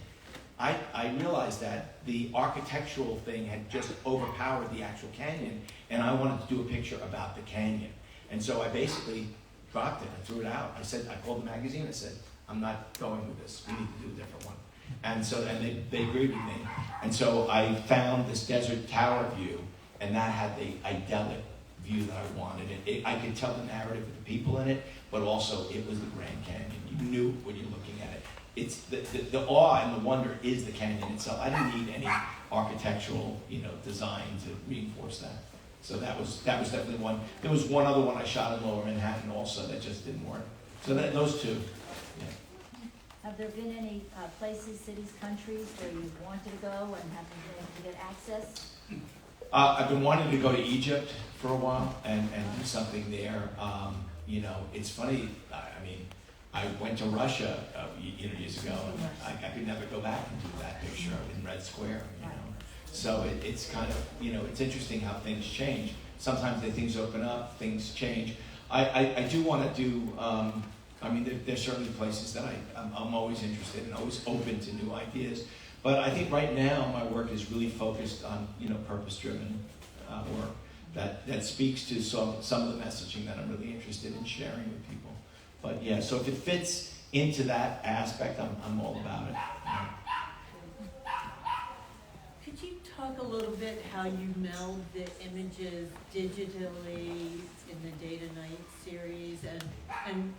I realized that the architectural thing had just overpowered the actual canyon, and I wanted to do a picture about the canyon. And so I basically dropped it. I threw it out. I called the magazine. I said, I'm not going with this. We need to do a different one. And so, they agreed with me. And so I found this desert tower view, and that had the idyllic view that I wanted. I could tell the narrative of the people in it, but also it was the Grand Canyon. You knew when you're looking at it. It's the awe and the wonder is the canyon itself. I didn't need any architectural, design to reinforce that. So that was definitely one. There was one other one I shot in Lower Manhattan also that just didn't work. So those two. Yeah. Have there been any places, cities, countries where you wanted to go and haven't been able to get access? I've been wanting to go to Egypt for a while and do something there. It's funny. I went to Russia years ago, and I could never go back and do that picture in Red Square. So it's kind of it's interesting how things change. Sometimes things open up, things change. I do want to do. There's certainly places that I'm always interested in, always open to new ideas. But I think right now my work is really focused on purpose-driven work that speaks to some of the messaging that I'm really interested in sharing with people. But yeah, so if it fits into that aspect, I'm all about it. Could you talk a little bit how you meld the images digitally in the Day to Night series and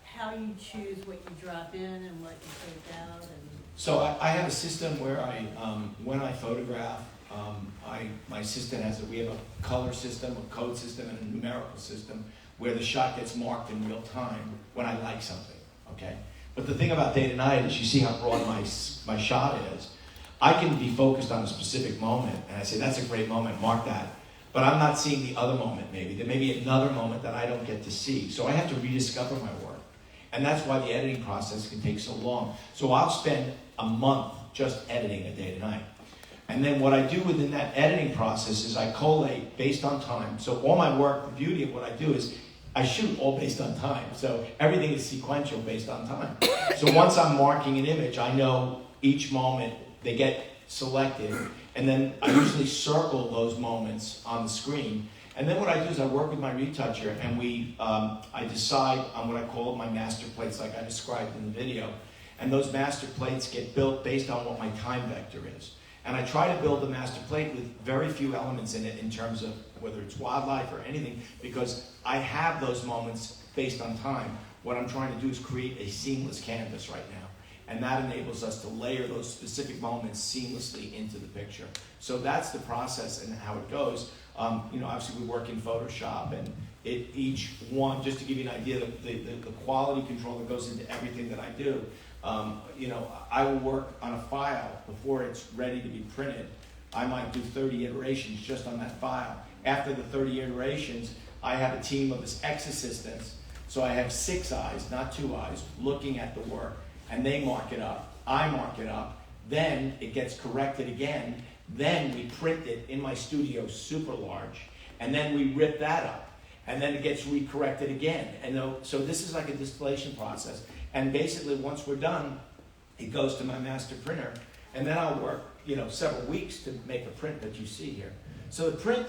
how you choose what you drop in and what you take out? So I have a system where when I photograph, my assistant we have a color system, a code system, and a numerical system where the shot gets marked in real time when I like something, okay? But the thing about Day to Night is you see how broad my shot is. I can be focused on a specific moment, and I say, that's a great moment, mark that. But I'm not seeing the other moment maybe. There may be another moment that I don't get to see. So I have to rediscover my work. And that's why the editing process can take so long. So I'll spend a month just editing a day to night. And then what I do within that editing process is I collate based on time. So all my work, the beauty of what I do is I shoot all based on time. So everything is sequential based on time. So once I'm marking an image, I know each moment they get selected. And then I usually circle those moments on the screen. And then what I do is I work with my retoucher, and I decide on what I call my master plates, like I described in the video. And those master plates get built based on what my time vector is. And I try to build a master plate with very few elements in it in terms of whether it's wildlife or anything, because I have those moments based on time. What I'm trying to do is create a seamless canvas right now. And that enables us to layer those specific moments seamlessly into the picture. So that's the process and how it goes. Obviously we work in Photoshop, and each one, just to give you an idea, the quality control that goes into everything that I do. I will work on a file before it's ready to be printed. I might do 30 iterations just on that file. After the 30 iterations, I have a team of ex-assistants. So I have 6 eyes, not 2 eyes, looking at the work. And they mark it up, I mark it up, then it gets corrected again, then we print it in my studio super large, and then we rip that up, and then it gets recorrected again. And so this is like a distillation process. And basically once we're done, it goes to my master printer, and then I'll work several weeks to make a print that you see here. So the print,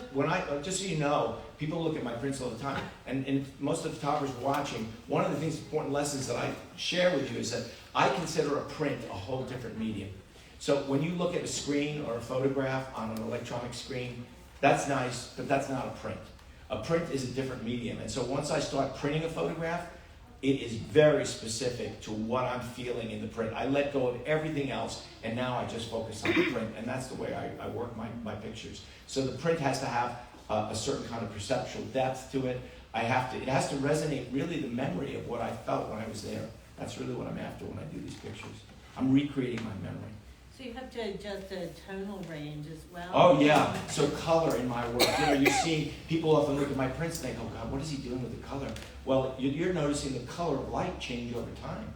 just so you know, people look at my prints all the time, and most of the photographers watching, one of the things, important lessons that I share with you is that I consider a print a whole different medium. So when you look at a screen or a photograph on an electronic screen, that's nice, but that's not a print. A print is a different medium. And so once I start printing a photograph, it is very specific to what I'm feeling in the print. I let go of everything else, and now I just focus on the print, and that's the way I work my pictures. So the print has to have a certain kind of perceptual depth to it. It has to resonate really the memory of what I felt when I was there. That's really what I'm after when I do these pictures. I'm recreating my memory. So you have to adjust the tonal range as well? Oh yeah, so color in my work. You're seeing, people often look at my prints and they go, God, what is he doing with the color? Well, you're noticing the color of light change over time.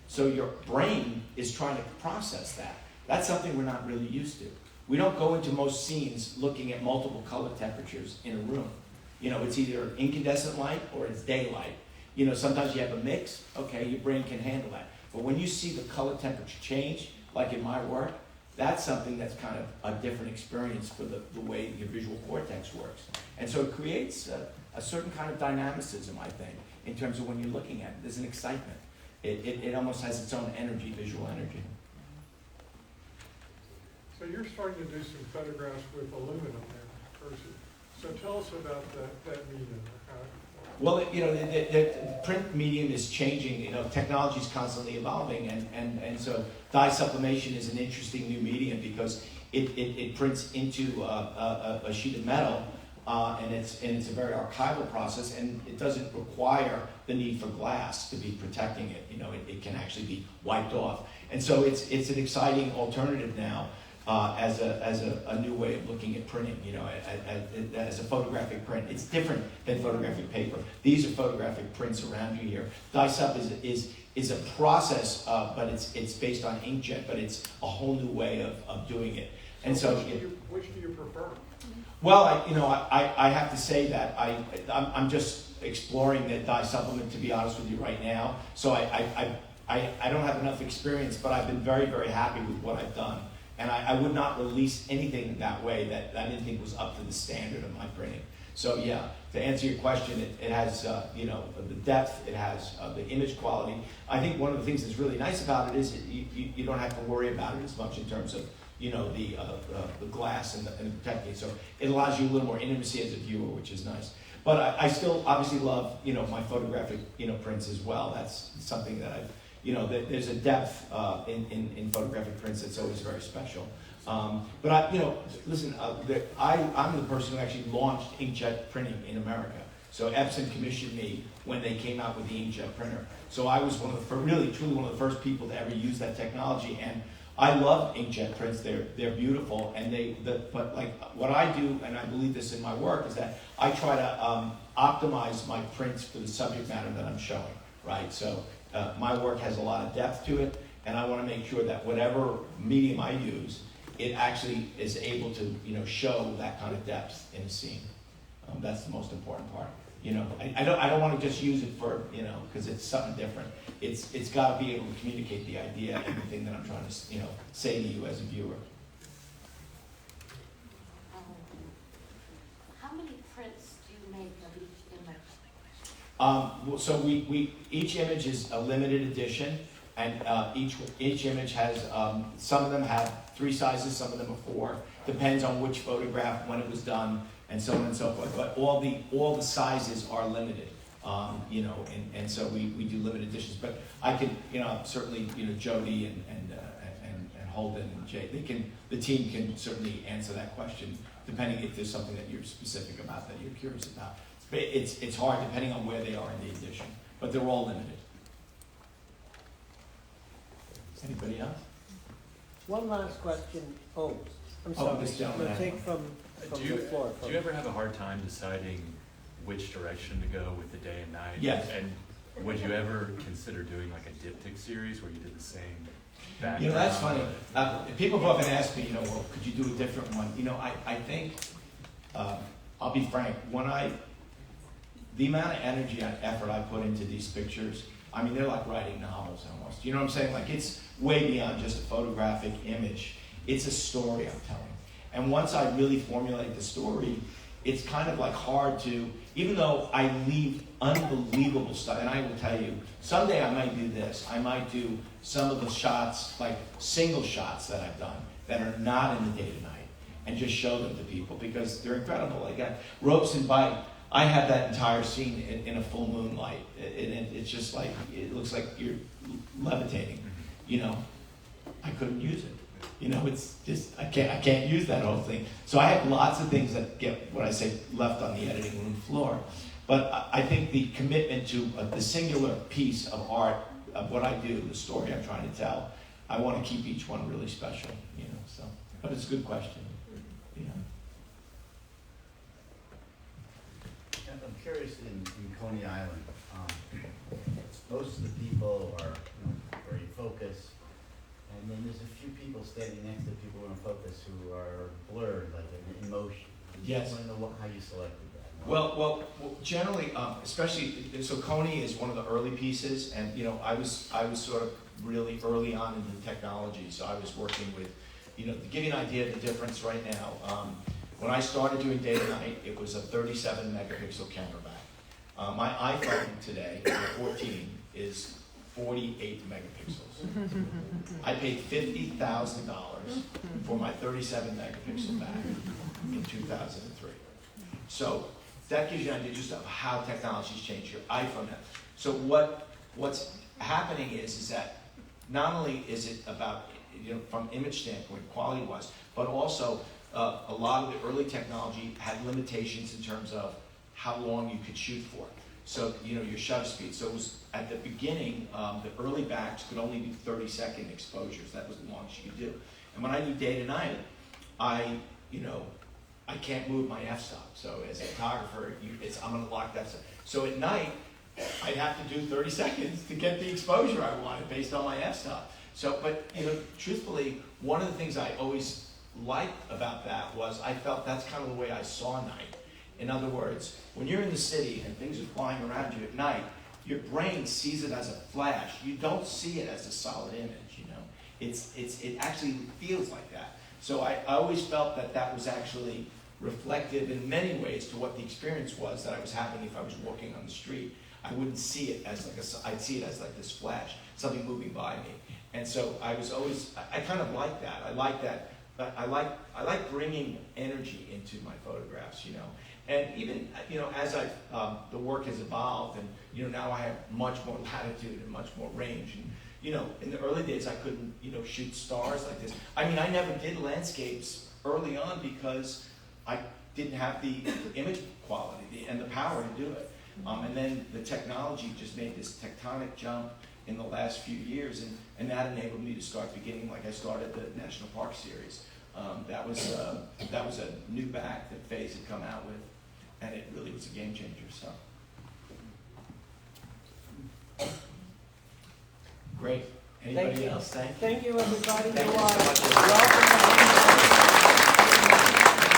So your brain is trying to process that. That's something we're not really used to. We don't go into most scenes looking at multiple color temperatures in a room. It's either incandescent light or it's daylight. Sometimes you have a mix, okay, your brain can handle that. But when you see the color temperature change, like in my work, that's something that's kind of a different experience for the way your visual cortex works. And so it creates a certain kind of dynamicism, I think, in terms of when you're looking at it. There's an excitement. It almost has its own energy, visual energy. So you're starting to do some photographs with aluminum there, so tell us about that medium. Well, the print medium is changing. Technology is constantly evolving, and so dye sublimation is an interesting new medium because it prints into a sheet of metal, and it's a very archival process, and it doesn't require the need for glass to be protecting it. It can actually be wiped off, and so it's an exciting alternative now. As a new way of looking at printing, as a photographic print. It's different than photographic paper. These are photographic prints around you here. Dye sub is a process, but it's based on inkjet, but it's a whole new way of doing it. And so, which do you prefer? Well, I have to say that I'm just exploring the dye supplement, to be honest with you, right now. So I don't have enough experience, but I've been very, very happy with what I've done. And I would not release anything that way that I didn't think was up to the standard of my printing. So yeah, to answer your question, it has the depth, it has the image quality. I think one of the things that's really nice about it is you don't have to worry about it as much in terms of the glass and the protecting. So it allows you a little more intimacy as a viewer, which is nice. But I still obviously love my photographic prints as well. That's something that I've there's a depth in photographic prints that's always very special. But listen, I'm the person who actually launched inkjet printing in America. So Epson commissioned me when they came out with the inkjet printer. So I was truly one of the first people to ever use that technology. And I love inkjet prints. They're beautiful, and but like what I do, and I believe this in my work, is that I try to optimize my prints for the subject matter that I'm showing. Right. So my work has a lot of depth to it, and I want to make sure that whatever medium I use, it actually is able to show that kind of depth in a scene. That's the most important part. I don't want to just use it for because it's something different. It's got to be able to communicate the idea and the thing that I'm trying to say to you as a viewer. How many prints do you make of each image? So each image is a limited edition, and each image has some of them have 3 sizes, some of them are 4. Depends on which photograph, when it was done, and so on and so forth. But all the sizes are limited, and so we do limited editions. But I could, certainly, Jody and Holden and Jay, the team can certainly answer that question, depending if there's something that you're specific about, that you're curious about. It's hard depending on where they are in the edition, but they're all limited. Anybody else? One last question. Oh, I'm Oh, sorry. this gentleman No, had take from Do the floor. do you ever have a hard time deciding which direction to go with the day and night? Yes. And would you ever consider doing like a diptych series where you did the same background? That's funny. People have often asked me, well, could you do a different one? I think, I'll be frank, the amount of energy and effort I put into these pictures, I mean, they're like writing novels almost. You know what I'm saying? Like, it's way beyond just a photographic image. It's a story I'm telling. And once I really formulate the story, it's kind of like hard to, even though I leave unbelievable stuff, and I will tell you, someday I might do this. I might do some of the shots, like single shots that I've done, that are not in the day to night, and just show them to people, because they're incredible. Like Ropes and Bite, I have that entire scene in a full moonlight. It's just like, it looks like you're levitating. I couldn't use it. It's just, I can't use that whole thing. So I have lots of things that get, what I say, left on the editing room floor. But I think the commitment to the singular piece of art, of what I do, the story I'm trying to tell, I want to keep each one really special, so. But it's a good question, I'm curious, in Coney Island, most of the people are very focused, and then there's a few people standing next to people who are in focus who are blurred, like in motion. Yes. I want to know how you selected that. Well, generally, especially, so Coney is one of the early pieces, and I was sort of really early on in the technology, so I was working with, to give you an idea of the difference right now. When I started doing day to night, it was a 37 megapixel camera back. My iPhone today, the 14, is 48 megapixels. I paid $50,000 for my 37 megapixel back in 2003. So that gives you an idea just of how technology's changed your iPhone. So what's happening is that not only is it about, from image standpoint, quality-wise, but also a lot of the early technology had limitations in terms of how long you could shoot for. So, your shutter speed. So it was, at the beginning, the early backs could only do 30-second exposures. That was the longest you could do. And when I do day to night, I can't move my f-stop. So as a photographer, I'm going to lock that stop. So at night, I'd have to do 30 seconds to get the exposure I wanted based on my f-stop. So, but, truthfully, one of the things I always liked about that was I felt that's kind of the way I saw night. In other words, when you're in the city and things are flying around you at night, your brain sees it as a flash. You don't see it as a solid image, It actually feels like that. So I always felt that was actually reflective in many ways to what the experience was that I was having if I was walking on the street. I wouldn't see it as I'd see it as like this flash, something moving by me. And so I kind of like that. I like that. I like bringing energy into my photographs, And even, as the work has evolved, and, now I have much more latitude and much more range. And, in the early days, I couldn't, shoot stars like this. I mean, I never did landscapes early on because I didn't have the image quality and the power to do it. And then the technology just made this tectonic jump, in the last few years, and that enabled me to start beginning, like I started the National Park series. That was a new back that FaZe had come out with, and it really was a game changer. So great. Anybody Thank you. else? Thank you, everybody. Thank you You are so much. welcome to hang out.